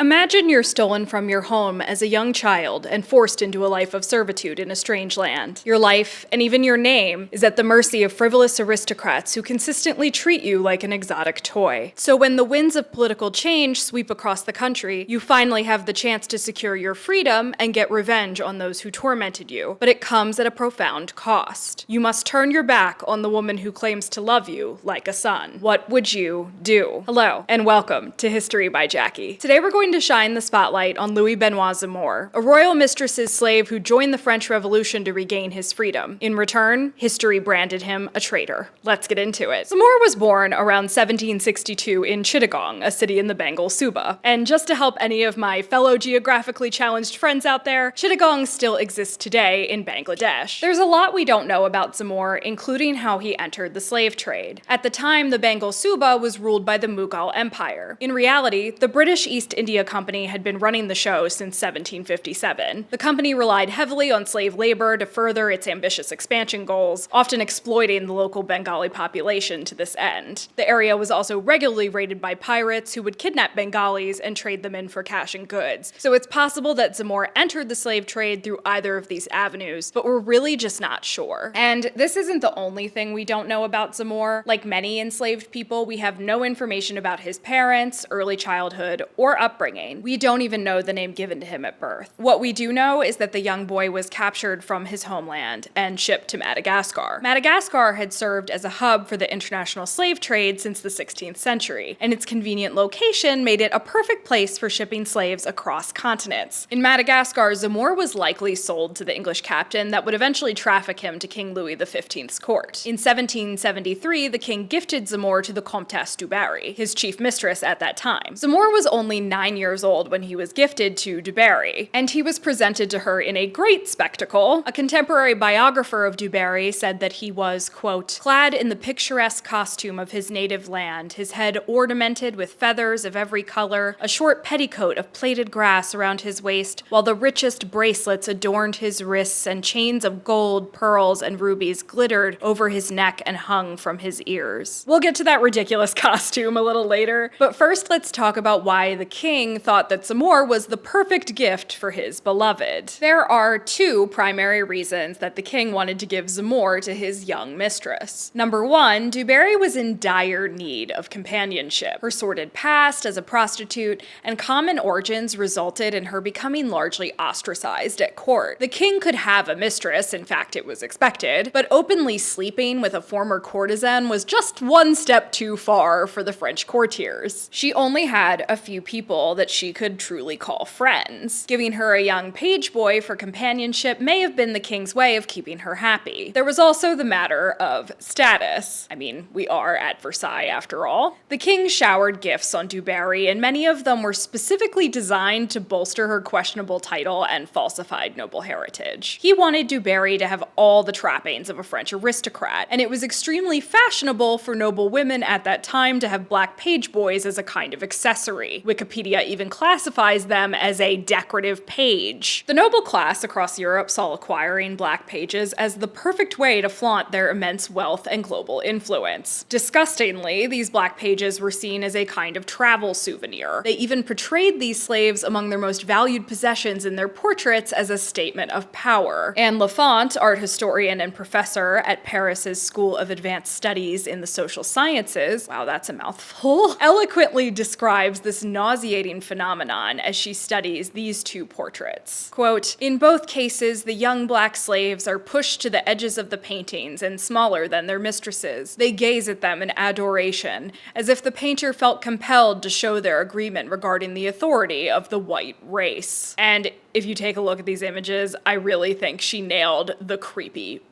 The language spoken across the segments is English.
Imagine you're stolen from your home as a young child and forced into a life of servitude in a strange land. Your life, and even your name, is at the mercy of frivolous aristocrats who consistently treat you like an exotic toy. So when the winds of political change sweep across the country, you finally have the chance to secure your freedom and get revenge on those who tormented you. But it comes at a profound cost. You must turn your back on the woman who claims to love you like a son. What would you do? Hello, and welcome to History by Jackie. Today we're going to shine the spotlight on Louis-Benoit Zamor, a royal mistress's slave who joined the French Revolution to regain his freedom. In return, history branded him a traitor. Let's get into it. Zamor was born around 1762 in Chittagong, a city in the Bengal Suba. And just to help any of my fellow geographically challenged friends out there, Chittagong still exists today in Bangladesh. There's a lot we don't know about Zamor, including how he entered the slave trade. At the time, the Bengal Suba was ruled by the Mughal Empire. In reality, the British East India Company had been running the show since 1757. The company relied heavily on slave labor to further its ambitious expansion goals, often exploiting the local Bengali population to this end. The area was also regularly raided by pirates who would kidnap Bengalis and trade them in for cash and goods. So it's possible that Zamor entered the slave trade through either of these avenues, but we're really just not sure. And this isn't the only thing we don't know about Zamor. Like many enslaved people, we have no information about his parents, early childhood, or upbringing. We don't even know the name given to him at birth. What we do know is that the young boy was captured from his homeland and shipped to Madagascar. Madagascar had served as a hub for the international slave trade since the 16th century, and its convenient location made it a perfect place for shipping slaves across continents. In Madagascar, Zamor was likely sold to the English captain that would eventually traffic him to King Louis XV's court. In 1773, the king gifted Zamor to the Comtesse du Barry, his chief mistress at that time. Zamor was only 9 years old when he was gifted to du Barry, and he was presented to her in a great spectacle. A contemporary biographer of du Barry said that he was, quote, clad in the picturesque costume of his native land, his head ornamented with feathers of every color, a short petticoat of plaited grass around his waist, while the richest bracelets adorned his wrists and chains of gold, pearls, and rubies glittered over his neck and hung from his ears. We'll get to that ridiculous costume a little later, but first let's talk about why the king thought that Zamor was the perfect gift for his beloved. There are two primary reasons that the king wanted to give Zamor to his young mistress. Number one, du Barry was in dire need of companionship. Her sordid past as a prostitute and common origins resulted in her becoming largely ostracized at court. The king could have a mistress, in fact it was expected, but openly sleeping with a former courtesan was just one step too far for the French courtiers. She only had a few people that she could truly call friends. Giving her a young page boy for companionship may have been the king's way of keeping her happy. There was also the matter of status. I mean, we are at Versailles after all. The king showered gifts on du Barry, and many of them were specifically designed to bolster her questionable title and falsified noble heritage. He wanted du Barry to have all the trappings of a French aristocrat, and it was extremely fashionable for noble women at that time to have black page boys as a kind of accessory. Wikipedia even classifies them as a decorative page. The noble class across Europe saw acquiring black pages as the perfect way to flaunt their immense wealth and global influence. Disgustingly, these black pages were seen as a kind of travel souvenir. They even portrayed these slaves among their most valued possessions in their portraits as a statement of power. Anne Lafont, art historian and professor at Paris's School of Advanced Studies in the Social Sciences, wow, that's a mouthful, eloquently describes this nauseating phenomenon as she studies these two portraits. Quote, in both cases, the young black slaves are pushed to the edges of the paintings and smaller than their mistresses. They gaze at them in adoration, as if the painter felt compelled to show their agreement regarding the authority of the white race. And if you take a look at these images, I really think she nailed the creepy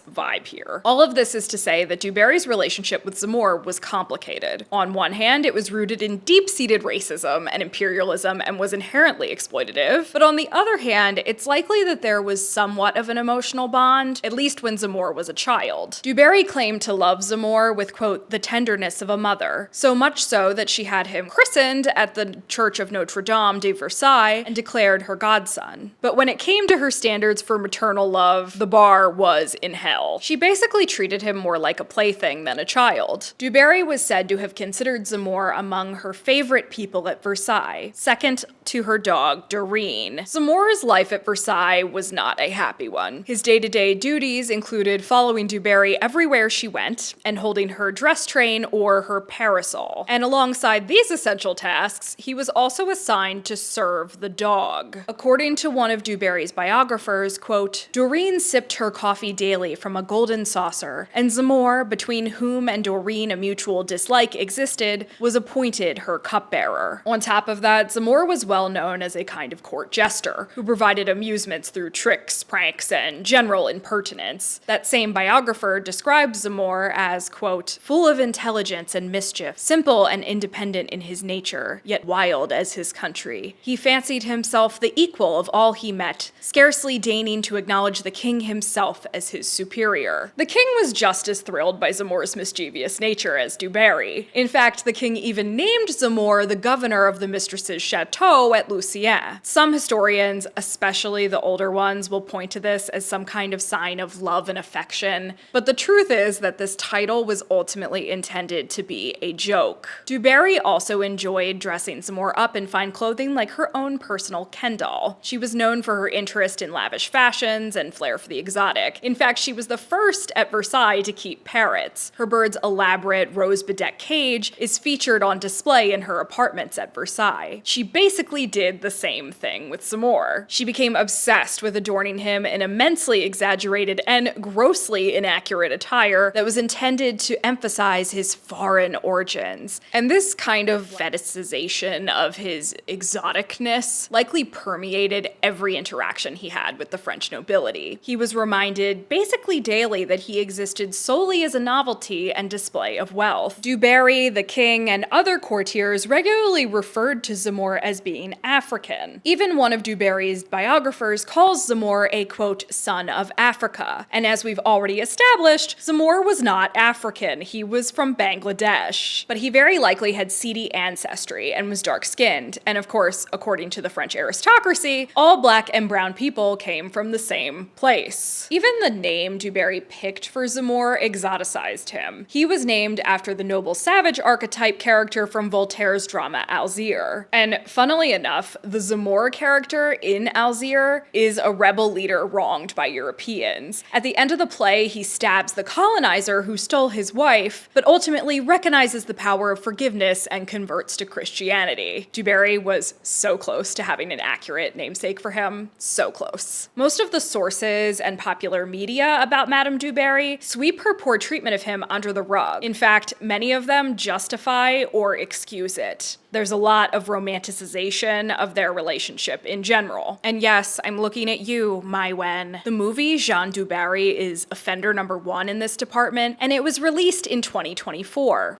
vibe here. All of this is to say that du Barry's relationship with Zamor was complicated. On one hand, it was rooted in deep-seated racism and imperialism and was inherently exploitative, but on the other hand, it's likely that there was somewhat of an emotional bond, at least when Zamor was a child. Du Barry claimed to love Zamor with, quote, the tenderness of a mother, so much so that she had him christened at the Church of Notre Dame de Versailles and declared her godson. But when it came to her standards for maternal love, the bar was in hell. She basically treated him more like a plaything than a child. Du Barry was said to have considered Zamor among her favorite people at Versailles, Versailles, second to her dog, Doreen. Zamor's life at Versailles was not a happy one. His day-to-day duties included following du Barry everywhere she went and holding her dress train or her parasol. And alongside these essential tasks, he was also assigned to serve the dog. According to one of du Barry's biographers, quote, Doreen sipped her coffee daily from a golden saucer, and Zamor, between whom and Doreen a mutual dislike existed, was appointed her cupbearer. On top of that, Zamor was well known as a kind of court jester, who provided amusements through tricks, pranks, and general impertinence. That same biographer described Zamor as, quote, full of intelligence and mischief, simple and independent in his nature, yet wild as his country. He fancied himself the equal of all he met, scarcely deigning to acknowledge the king himself as his superior. The king was just as thrilled by Zamor's mischievous nature as du Barry. In fact, the king even named Zamor the governor of the mistress's chateau at Lucien. Some historians, especially the older ones, will point to this as some kind of sign of love and affection, but the truth is that this title was ultimately intended to be a joke. Du Barry also enjoyed dressing Zamor up in fine clothing like her own personal Ken doll. She was known for her interest in lavish fashions and flair for the exotic. In fact, she was the first at Versailles to keep parrots. Her bird's elaborate rose-bedecked cage is featured on display in her apartments at Versailles. She basically did the same thing with Zamor. She became obsessed with adorning him in immensely exaggerated and grossly inaccurate attire that was intended to emphasize his foreign origins. And this kind of fetishization of his exoticness likely permeated every interaction he had with the French nobility. He was reminded basically daily that he existed solely as a novelty and display of wealth. Du Barry, the king, and other courtiers regularly referred to Zamor as being African. Even one of du Barry's biographers calls Zamor a, quote, son of Africa. And as we've already established, Zamor was not African. He was from Bangladesh. But he very likely had seedy ancestry and was dark-skinned. And of course, according to the French aristocracy, all black and brown people came from the same place. Even the name du Barry picked for Zamor exoticized him. He was named after the noble savage archetype character from Voltaire's drama Alzire. And funnily enough, the Zamor character in Alzire is a rebel leader wronged by Europeans. At the end of the play, he stabs the colonizer who stole his wife, but ultimately recognizes the power of forgiveness and converts to Christianity. Du Barry was so close to having an accurate namesake for him. So close. Most of the sources and popular media about Madame du Barry sweep her poor treatment of him under the rug. In fact, many of them justify or excuse it. There's a lot of romanticization of their relationship in general. And yes, I'm looking at you, my Wen. The movie Jean du Barry is offender number 1 in this department, and it was released in 2024.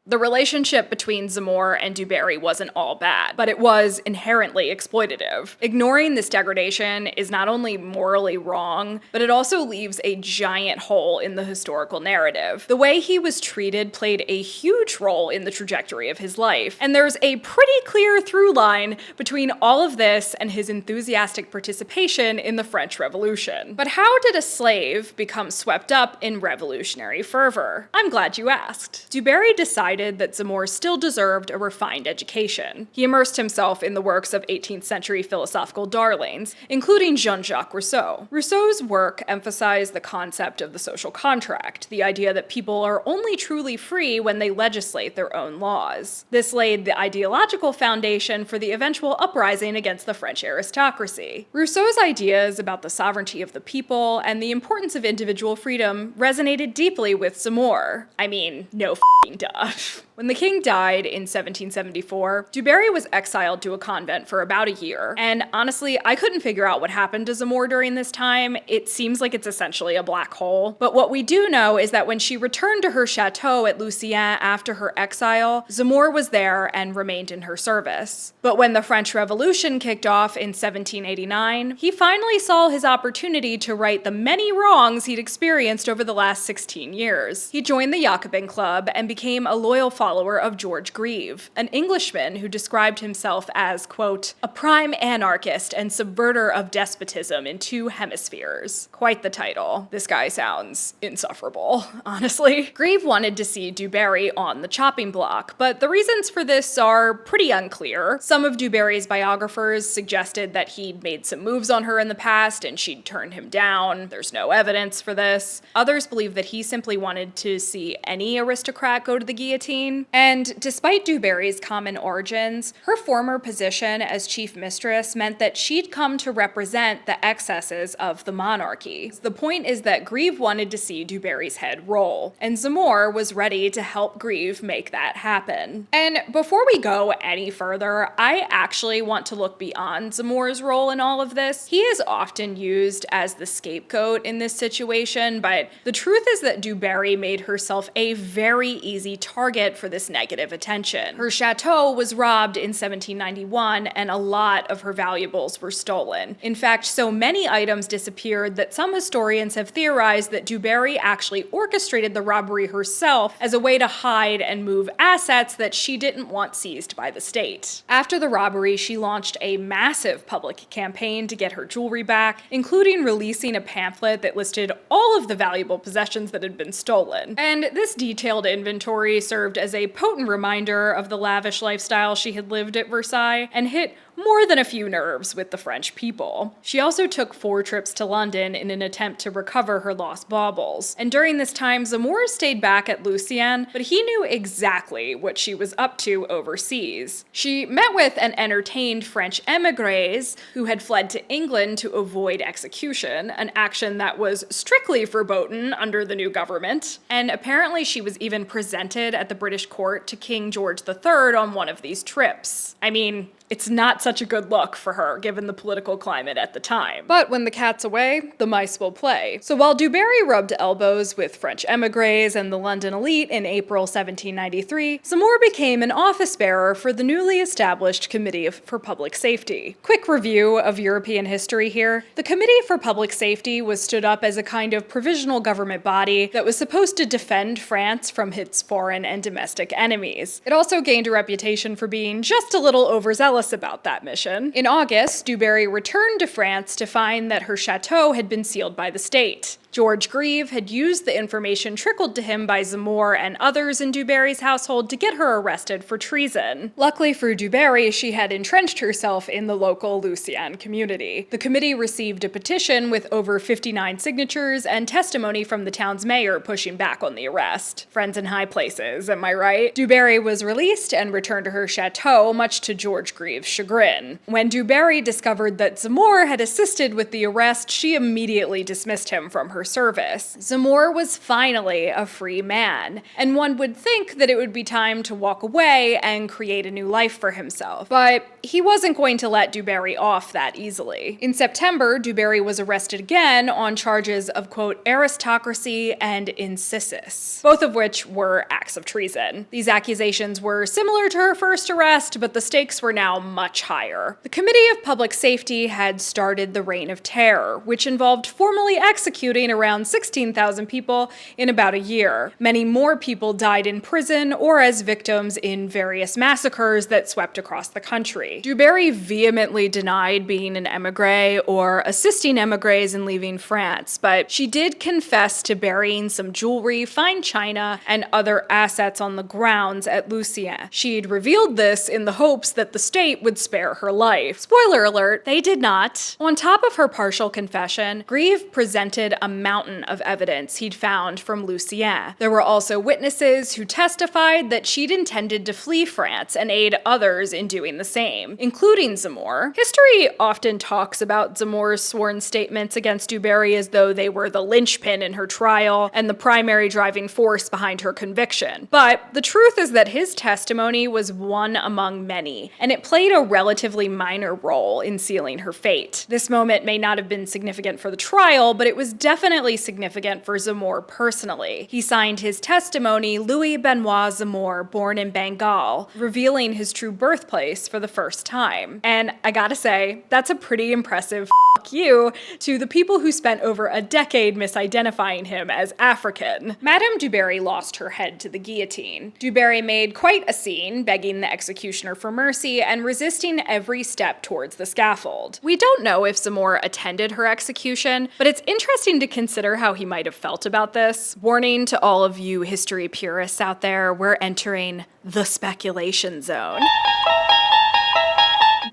The relationship between Zamor and du Barry wasn't all bad, but it was inherently exploitative. Ignoring this degradation is not only morally wrong, but it also leaves a giant hole in the historical narrative. The way he was treated played a huge role in the trajectory of his life, and there's a pretty clear through line between all of this and his enthusiastic participation in the French Revolution. But how did a slave become swept up in revolutionary fervor? I'm glad you asked. Du Barry decided that Zamor still deserved a refined education. He immersed himself in the works of 18th century philosophical darlings, including Jean-Jacques Rousseau. Rousseau's work emphasized the concept of the social contract, the idea that people are only truly free when they legislate their own laws. This laid the ideological foundation for the eventual uprising against the French aristocracy. Rousseau's ideas about the sovereignty of the people and the importance of individual freedom resonated deeply with Zamor. I mean, no f***ing duh. When the king died in 1774, du Barry was exiled to a convent for about a year, and honestly, I couldn't figure out what happened to Zamor during this time. It seems like it's essentially a black hole. But what we do know is that when she returned to her chateau at Lucien after her exile, Zamor was there and remained in her service. But when the French Revolution kicked off in 1789, he finally saw his opportunity to right the many wrongs he'd experienced over the last 16 years. He joined the Jacobin Club and became a loyal follower follower of George Grieve, an Englishman who described himself as, quote, a prime anarchist and subverter of despotism in two hemispheres. Quite the title. This guy sounds insufferable, honestly. Grieve wanted to see Du Barry on the chopping block, but the reasons for this are pretty unclear. Some of Du Barry's biographers suggested that he'd made some moves on her in the past and she'd turned him down. There's no evidence for this. Others believe that he simply wanted to see any aristocrat go to the guillotine. And despite Du Barry's common origins, her former position as chief mistress meant that she'd come to represent the excesses of the monarchy. The point is that Grieve wanted to see Du Barry's head roll, and Zamor was ready to help Grieve make that happen. And before we go any further, I actually want to look beyond Zamor's role in all of this. He is often used as the scapegoat in this situation, but the truth is that Du Barry made herself a very easy target for this negative attention. Her chateau was robbed in 1791, and a lot of her valuables were stolen. In fact, so many items disappeared that some historians have theorized that Du Barry actually orchestrated the robbery herself as a way to hide and move assets that she didn't want seized by the state. After the robbery, she launched a massive public campaign to get her jewelry back, including releasing a pamphlet that listed all of the valuable possessions that had been stolen. And this detailed inventory served as a potent reminder of the lavish lifestyle she had lived at Versailles and hit more than a few nerves with the French people. She also took 4 trips to London in an attempt to recover her lost baubles. And during this time, Zamor stayed back at Lucien, but he knew exactly what she was up to overseas. She met with and entertained French émigrés who had fled to England to avoid execution, an action that was strictly verboten under the new government. And apparently she was even presented at the British court to King George III on one of these trips. I mean, it's not such a good look for her, given the political climate at the time. But when the cat's away, the mice will play. So while Du Barry rubbed elbows with French émigrés and the London elite in April 1793, Zamor became an office bearer for the newly established Committee for Public Safety. Quick review of European history here. The Committee for Public Safety was stood up as a kind of provisional government body that was supposed to defend France from its foreign and domestic enemies. It also gained a reputation for being just a little overzealous about that mission. In August, Du Barry returned to France to find that her chateau had been sealed by the state. George Grieve had used the information trickled to him by Zamor and others in Du Barry's household to get her arrested for treason. Luckily for Du Barry, she had entrenched herself in the local Lucien community. The committee received a petition with over 59 signatures and testimony from the town's mayor pushing back on the arrest. Friends in high places, am I right? Du Barry was released and returned to her chateau, much to George Grieve's chagrin. When Du Barry discovered that Zamor had assisted with the arrest, she immediately dismissed him from her service. Zamor was finally a free man, and one would think that it would be time to walk away and create a new life for himself. But he wasn't going to let Du Barry off that easily. In September, Du Barry was arrested again on charges of, quote, aristocracy and insissus, both of which were acts of treason. These accusations were similar to her first arrest, but the stakes were now much higher. The Committee of Public Safety had started the Reign of Terror, which involved formally executing around 16,000 people in about a year. Many more people died in prison or as victims in various massacres that swept across the country. Du Barry vehemently denied being an émigré or assisting émigrés in leaving France, but she did confess to burying some jewelry, fine china, and other assets on the grounds at Lucien. She'd revealed this in the hopes that the state would spare her life. Spoiler alert, they did not. On top of her partial confession, Grieve presented a mountain of evidence he'd found from Lucien. There were also witnesses who testified that she'd intended to flee France and aid others in doing the same, including Zamor. History often talks about Zamor's sworn statements against Du Barry as though they were the linchpin in her trial and the primary driving force behind her conviction. But the truth is that his testimony was one among many, and it played a relatively minor role in sealing her fate. This moment may not have been significant for the trial, but it was definitely significant for Zamor personally. He signed his testimony Louis-Benoit Zamor, born in Bengal, revealing his true birthplace for the first time. And I gotta say, that's a pretty impressive you to the people who spent over a decade misidentifying him as African. Madame du Barry lost her head to the guillotine. Du Barry made quite a scene, begging the executioner for mercy and resisting every step towards the scaffold. We don't know if Zamor attended her execution, but it's interesting to consider how he might have felt about this. Warning to all of you history purists out there, we're entering the speculation zone.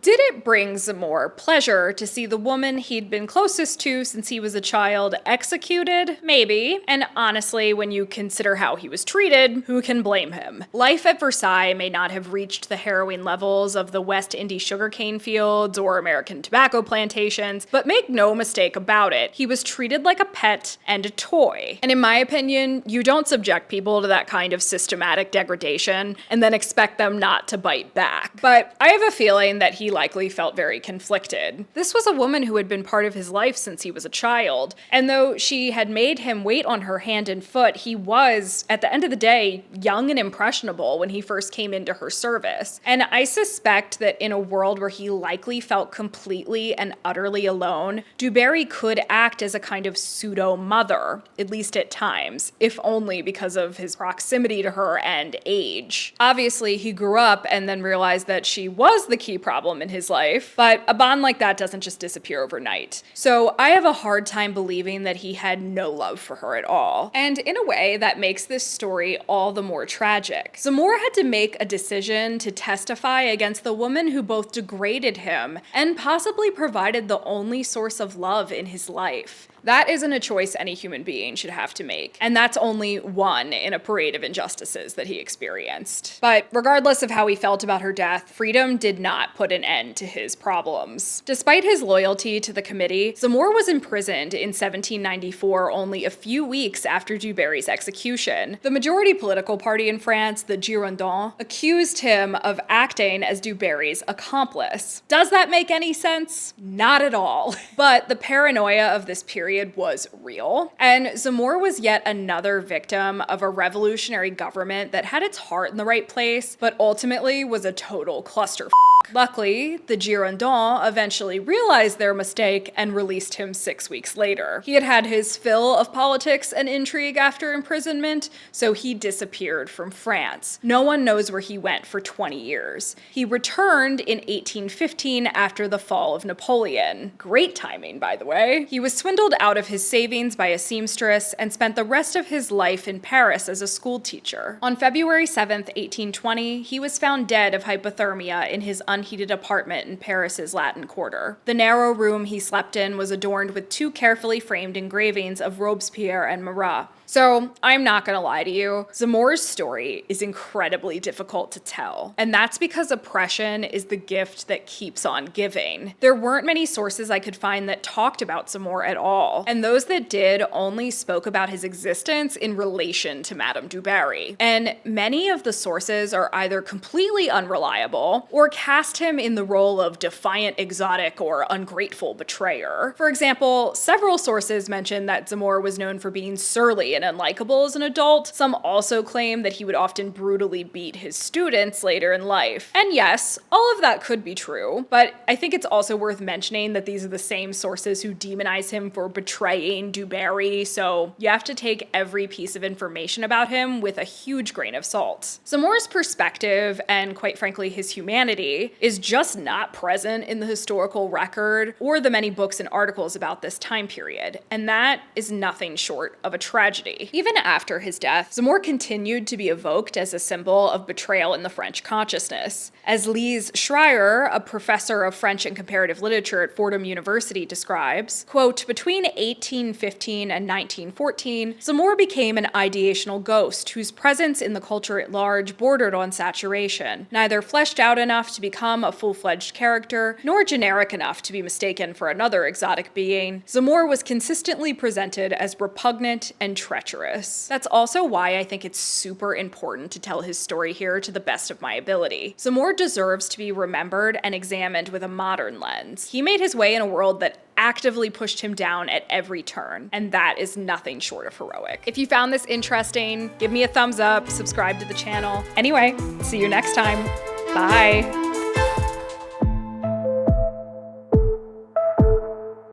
Did it bring Zamor pleasure to see the woman he'd been closest to since he was a child executed? Maybe. And honestly, when you consider how he was treated, who can blame him? Life at Versailles may not have reached the harrowing levels of the West Indies sugarcane fields or American tobacco plantations, but make no mistake about it, he was treated like a pet and a toy. And in my opinion, you don't subject people to that kind of systematic degradation and then expect them not to bite back. But I have a feeling that he likely felt very conflicted. This was a woman who had been part of his life since he was a child, and though she had made him wait on her hand and foot, he was, at the end of the day, young and impressionable when he first came into her service. And I suspect that in a world where he likely felt completely and utterly alone, Du Barry could act as a kind of pseudo-mother, at least at times, if only because of his proximity to her and age. Obviously, he grew up and then realized that she was the key problem in his life, but a bond like that doesn't just disappear overnight. So I have a hard time believing that he had no love for her at all. And in a way, that makes this story all the more tragic. Zamor had to make a decision to testify against the woman who both degraded him and possibly provided the only source of love in his life. That isn't a choice any human being should have to make, and that's only one in a parade of injustices that he experienced. But regardless of how he felt about her death, freedom did not put an end to his problems. Despite his loyalty to the committee, Zamor was imprisoned in 1794, only a few weeks after Du Barry's execution. The majority political party in France, the Girondins, accused him of acting as Du Barry's accomplice. Does that make any sense? Not at all. But the paranoia of this period was real, and Zamor was yet another victim of a revolutionary government that had its heart in the right place, but ultimately was a total clusterfuck. Luckily, the Girondins eventually realized their mistake and released him 6 weeks later. He had had his fill of politics and intrigue after imprisonment, so he disappeared from France. No one knows where he went for 20 years. He returned in 1815 after the fall of Napoleon. Great timing, by the way. He was swindled out of his savings by a seamstress and spent the rest of his life in Paris as a school teacher. On February 7th, 1820, he was found dead of hypothermia in his unheated apartment in Paris's Latin Quarter. The narrow room he slept in was adorned with 2 carefully framed engravings of Robespierre and Marat. So, I'm not gonna lie to you, Zamor's story is incredibly difficult to tell. And that's because oppression is the gift that keeps on giving. There weren't many sources I could find that talked about Zamor at all, and those that did only spoke about his existence in relation to Madame du Barry. And many of the sources are either completely unreliable or cast him in the role of defiant exotic or ungrateful betrayer. For example, several sources mention that Zamor was known for being surly and unlikable as an adult. Some also claim that he would often brutally beat his students later in life. And yes, all of that could be true, but I think it's also worth mentioning that these are the same sources who demonize him for betraying Du Barry, so you have to take every piece of information about him with a huge grain of salt. Zamor's perspective, and quite frankly his humanity, is just not present in the historical record or the many books and articles about this time period, and that is nothing short of a tragedy. Even after his death, Zamor continued to be evoked as a symbol of betrayal in the French consciousness. As Lise Schreier, a professor of French and comparative literature at Fordham University, describes, quote, "Between 1815 and 1914, Zamor became an ideational ghost whose presence in the culture at large bordered on saturation, neither fleshed out enough to become a full-fledged character, nor generic enough to be mistaken for another exotic being. Zamor was consistently presented as repugnant and treacherous." That's also why I think it's super important to tell his story here to the best of my ability. Zamor deserves to be remembered and examined with a modern lens. He made his way in a world that actively pushed him down at every turn, and that is nothing short of heroic. If you found this interesting, give me a thumbs up, subscribe to the channel. Anyway, see you next time. Bye.